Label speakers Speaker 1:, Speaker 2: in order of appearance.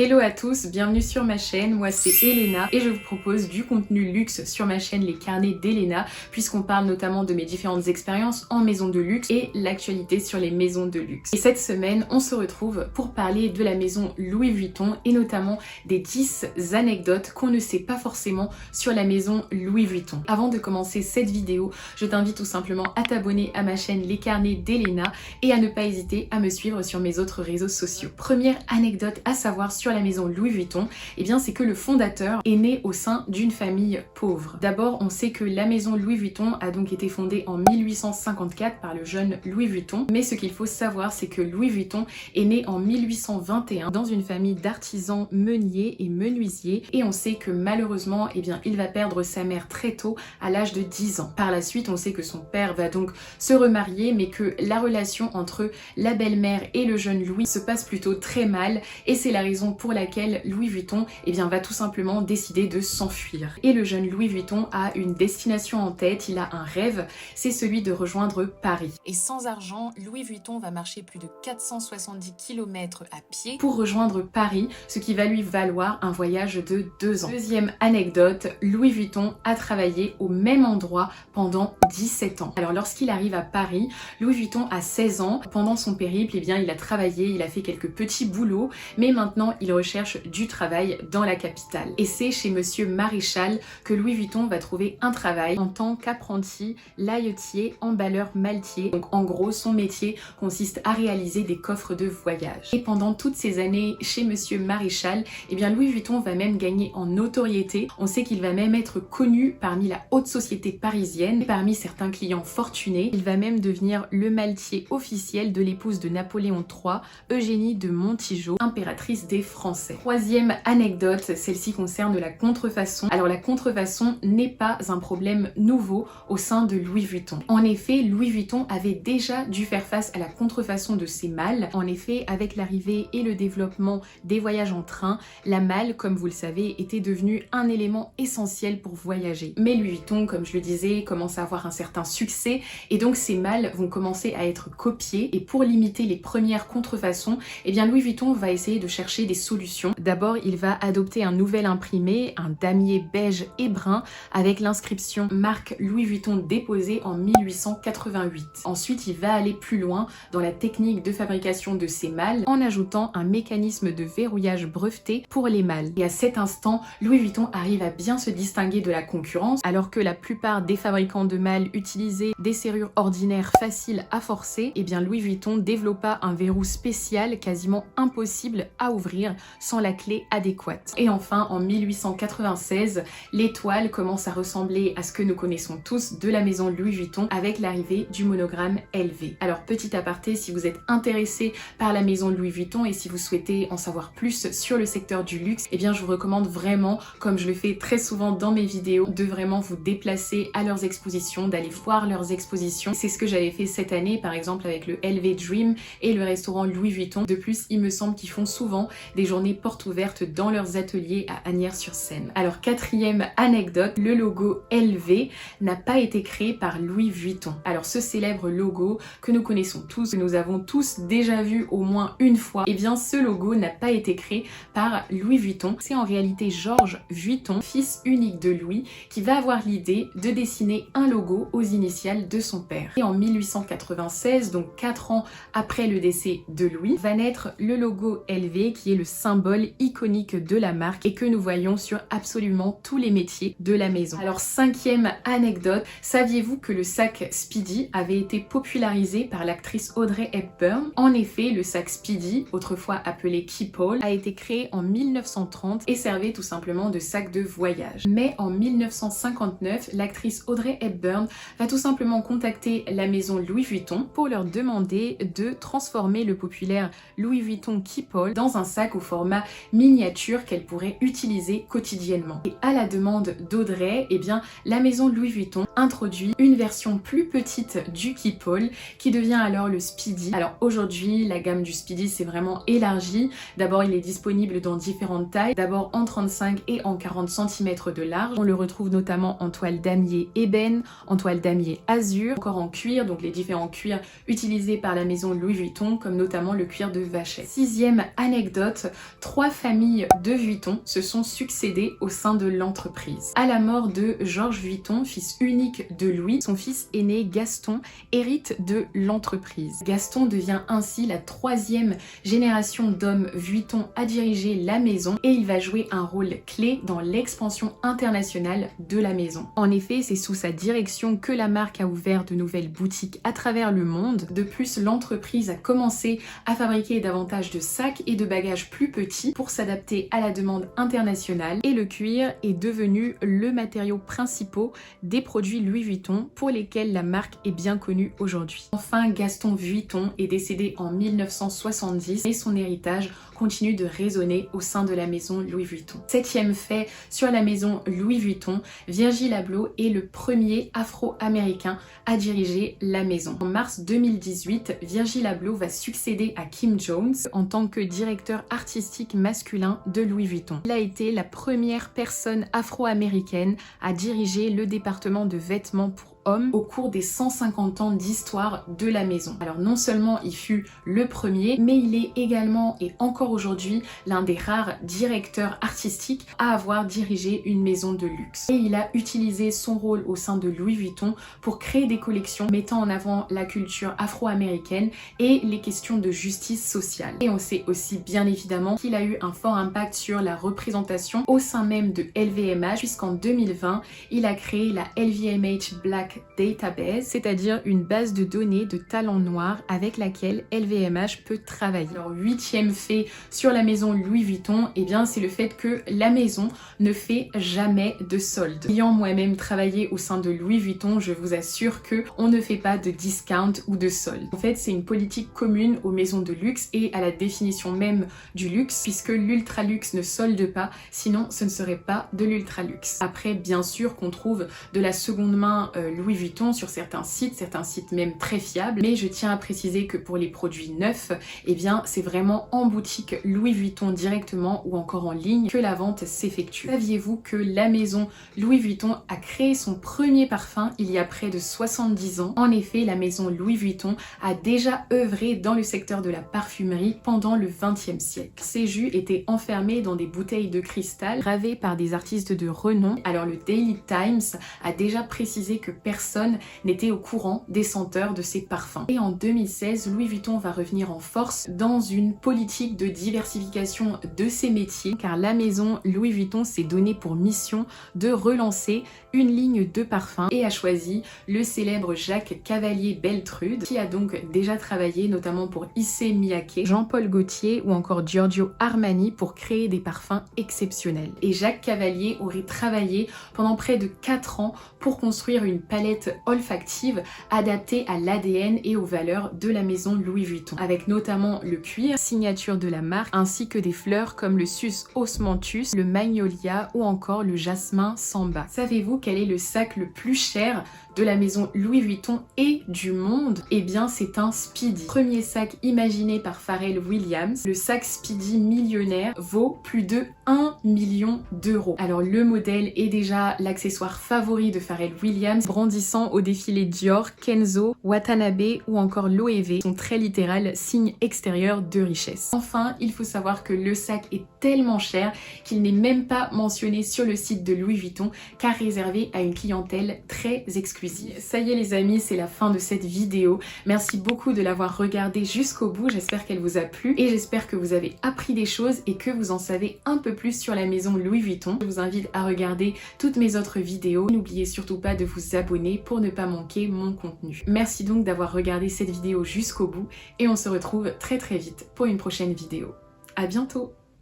Speaker 1: Hello à tous, bienvenue sur ma chaîne, moi c'est Elena et je vous propose du contenu luxe sur ma chaîne Les Carnets d'Elena puisqu'on parle notamment de mes différentes expériences en maison de luxe et l'actualité sur les maisons de luxe. Et cette semaine, on se retrouve pour parler de la maison Louis Vuitton et notamment des 10 anecdotes qu'on ne sait pas forcément sur la maison Louis Vuitton. Avant de commencer cette vidéo, je t'invite tout simplement à t'abonner à ma chaîne Les Carnets d'Elena et à ne pas hésiter à me suivre sur mes autres réseaux sociaux. Première anecdote à savoir sur la maison Louis Vuitton, eh bien c'est que le fondateur est né au sein d'une famille pauvre. D'abord, on sait que la maison Louis Vuitton a donc été fondée en 1854 par le jeune Louis Vuitton, mais ce qu'il faut savoir, c'est que Louis Vuitton est né en 1821 dans une famille d'artisans meuniers et menuisiers, et on sait que malheureusement, eh bien il va perdre sa mère très tôt, à l'âge de 10 ans. Par la suite, on sait que son père va donc se remarier, mais que la relation entre la belle-mère et le jeune Louis se passe plutôt très mal, et c'est la raison pour laquelle Louis Vuitton va tout simplement décider de s'enfuir. Et le jeune Louis Vuitton a une destination en tête, il a un rêve, c'est celui de rejoindre Paris. Et sans argent, Louis Vuitton va marcher plus de 470 km à pied pour rejoindre Paris, ce qui va lui valoir un voyage de 2 ans. Deuxième anecdote, Louis Vuitton a travaillé au même endroit pendant 17 ans. Alors lorsqu'il arrive à Paris, Louis Vuitton a 16 ans. Pendant son périple, il a travaillé, il a fait quelques petits boulots, mais maintenant il recherche du travail dans la capitale. Et c'est chez Monsieur Maréchal que Louis Vuitton va trouver un travail en tant qu'apprenti lailletier emballeur maltier. Donc en gros, son métier consiste à réaliser des coffres de voyage. Et pendant toutes ces années chez Monsieur Maréchal, Louis Vuitton va même gagner en notoriété. On sait qu'il va même être connu parmi la haute société parisienne, parmi certains clients fortunés. Il va même devenir le maltier officiel de l'épouse de Napoléon III, Eugénie de Montijo, impératrice des Français. Troisième anecdote, celle-ci concerne la contrefaçon. Alors la contrefaçon n'est pas un problème nouveau au sein de Louis Vuitton. En effet, Louis Vuitton avait déjà dû faire face à la contrefaçon de ses malles. En effet, avec l'arrivée et le développement des voyages en train, la malle, comme vous le savez, était devenue un élément essentiel pour voyager. Mais Louis Vuitton, comme je le disais, commence à avoir un certain succès et donc ces malles vont commencer à être copiées. Et pour limiter les premières contrefaçons, Louis Vuitton va essayer de chercher des solutions. D'abord, il va adopter un nouvel imprimé, un damier beige et brun, avec l'inscription marque Louis Vuitton déposée en 1888. Ensuite, il va aller plus loin dans la technique de fabrication de ces malles en ajoutant un mécanisme de verrouillage breveté pour les malles. Et à cet instant, Louis Vuitton arrive à bien se distinguer de la concurrence, alors que la plupart des fabricants de malles utilisaient des serrures ordinaires faciles à forcer. Louis Vuitton développa un verrou spécial quasiment impossible à ouvrir sans la clé adéquate. Et enfin, en 1896, l'étoile commence à ressembler à ce que nous connaissons tous de la maison Louis Vuitton avec l'arrivée du monogramme LV. Alors petit aparté, si vous êtes intéressé par la maison Louis Vuitton et si vous souhaitez en savoir plus sur le secteur du luxe, je vous recommande vraiment, comme je le fais très souvent dans mes vidéos, de vraiment vous déplacer à leurs expositions, d'aller voir leurs expositions. C'est ce que j'avais fait cette année, par exemple avec le LV Dream et le restaurant Louis Vuitton. De plus, il me semble qu'ils font souvent des journées portes ouvertes dans leurs ateliers à Asnières-sur-Seine. Alors quatrième anecdote, le logo LV n'a pas été créé par Louis Vuitton. Alors ce célèbre logo que nous connaissons tous, que nous avons tous déjà vu au moins une fois, ce logo n'a pas été créé par Louis Vuitton. C'est en réalité Georges Vuitton, fils unique de Louis, qui va avoir l'idée de dessiner un logo aux initiales de son père. Et en 1896, donc 4 ans après le décès de Louis, va naître le logo LV qui est le symbole iconique de la marque et que nous voyons sur absolument tous les métiers de la maison. Alors cinquième anecdote, saviez-vous que le sac Speedy avait été popularisé par l'actrice Audrey Hepburn? En effet, le sac Speedy, autrefois appelé Keepall, a été créé en 1930 et servait tout simplement de sac de voyage. Mais en 1959, l'actrice Audrey Hepburn va tout simplement contacter la maison Louis Vuitton pour leur demander de transformer le populaire Louis Vuitton Keepall dans un sac au format miniature qu'elle pourrait utiliser quotidiennement. Et à la demande d'Audrey, la maison Louis Vuitton introduit une version plus petite du Keepall qui devient alors le Speedy. Alors aujourd'hui, la gamme du Speedy s'est vraiment élargie. D'abord, il est disponible dans différentes tailles, d'abord en 35 et en 40 cm de large. On le retrouve notamment en toile damier ébène, en toile damier azur, encore en cuir, donc les différents cuirs utilisés par la maison Louis Vuitton, comme notamment le cuir de vachette. Sixième anecdote, 3 familles de Vuitton se sont succédées au sein de l'entreprise. À la mort de Georges Vuitton, fils unique de Louis, son fils aîné Gaston hérite de l'entreprise. Gaston devient ainsi la 3e génération d'hommes Vuitton à diriger la maison et il va jouer un rôle clé dans l'expansion internationale de la maison. En effet, c'est sous sa direction que la marque a ouvert de nouvelles boutiques à travers le monde. De plus, l'entreprise a commencé à fabriquer davantage de sacs et de bagages plus petits pour s'adapter à la demande internationale et le cuir est devenu le matériau principal des produits Louis Vuitton pour lesquels la marque est bien connue aujourd'hui. Enfin, Gaston Vuitton est décédé en 1970 et son héritage continue de résonner au sein de la maison Louis Vuitton. 7e fait sur la maison Louis Vuitton, Virgil Abloh est le premier afro-américain à diriger la maison. En mars 2018, Virgil Abloh va succéder à Kim Jones en tant que directeur artistique masculin de Louis Vuitton. Il a été la première personne afro-américaine à diriger le département de vêtements pour hommes au cours des 150 ans d'histoire de la maison. Alors non seulement il fut le premier, mais il est également et encore aujourd'hui l'un des rares directeurs artistiques à avoir dirigé une maison de luxe. Et il a utilisé son rôle au sein de Louis Vuitton pour créer des collections mettant en avant la culture afro-américaine et les questions de justice sociale. Et on sait aussi bien évidemment qu'il a eu un fort impact sur la représentation au sein même de LVMH puisqu'en 2020, il a créé la LVMH Black Database, c'est-à-dire une base de données de talents noirs avec laquelle LVMH peut travailler. Alors 8e fait sur la maison Louis Vuitton, eh bien c'est le fait que la maison ne fait jamais de soldes. Ayant moi-même travaillé au sein de Louis Vuitton, je vous assure que on ne fait pas de discount ou de soldes. En fait, c'est une politique commune aux maisons de luxe et à la définition même du luxe, puisque l'ultra luxe ne solde pas, sinon ce ne serait pas de l'ultra luxe. Après, bien sûr qu'on trouve de la seconde main Louis Vuitton sur certains sites même très fiables, mais je tiens à préciser que pour les produits neufs, eh bien c'est vraiment en boutique Louis Vuitton directement ou encore en ligne que la vente s'effectue. Saviez-vous que la maison Louis Vuitton a créé son premier parfum il y a près de 70 ans? En effet, la maison Louis Vuitton a déjà œuvré dans le secteur de la parfumerie pendant le XXe siècle. Ces jus étaient enfermés dans des bouteilles de cristal gravées par des artistes de renom. Alors le Daily Times a déjà précisé que personne n'était au courant des senteurs de ces parfums. Et en 2016, Louis Vuitton va revenir en force dans une politique de diversification de ses métiers, car la maison Louis Vuitton s'est donné pour mission de relancer une ligne de parfums et a choisi le célèbre Jacques Cavallier-Beltrude, qui a donc déjà travaillé notamment pour Issey Miyake, Jean-Paul Gaultier ou encore Giorgio Armani pour créer des parfums exceptionnels. Et Jacques Cavallier aurait travaillé pendant près de 4 ans pour construire une palette olfactive adaptée à l'ADN et aux valeurs de la maison Louis Vuitton, avec notamment le cuir, signature de la marque, ainsi que des fleurs comme le Sus Osmanthus, le Magnolia ou encore le Jasmin Samba. Savez-vous quel est le sac le plus cher de la maison Louis Vuitton et du monde? Eh bien c'est un Speedy. Premier sac imaginé par Pharrell Williams, le sac Speedy millionnaire vaut plus de 1 million d'euros. Alors le modèle est déjà l'accessoire favori de Pharrell Williams, brandissant au défilé Dior, Kenzo, Watanabe ou encore Loewe, son très littéral signe extérieur de richesse. Enfin, il faut savoir que le sac est tellement cher qu'il n'est même pas mentionné sur le site de Louis Vuitton car réservé à une clientèle très exclusive. Ça y est les amis, c'est la fin de cette vidéo. Merci beaucoup de l'avoir regardée jusqu'au bout, j'espère qu'elle vous a plu et j'espère que vous avez appris des choses et que vous en savez un peu plus sur la maison Louis Vuitton. Je vous invite à regarder toutes mes autres vidéos. N'oubliez surtout pas de vous abonner pour ne pas manquer mon contenu. Merci donc d'avoir regardé cette vidéo jusqu'au bout et on se retrouve très vite pour une prochaine vidéo. À bientôt!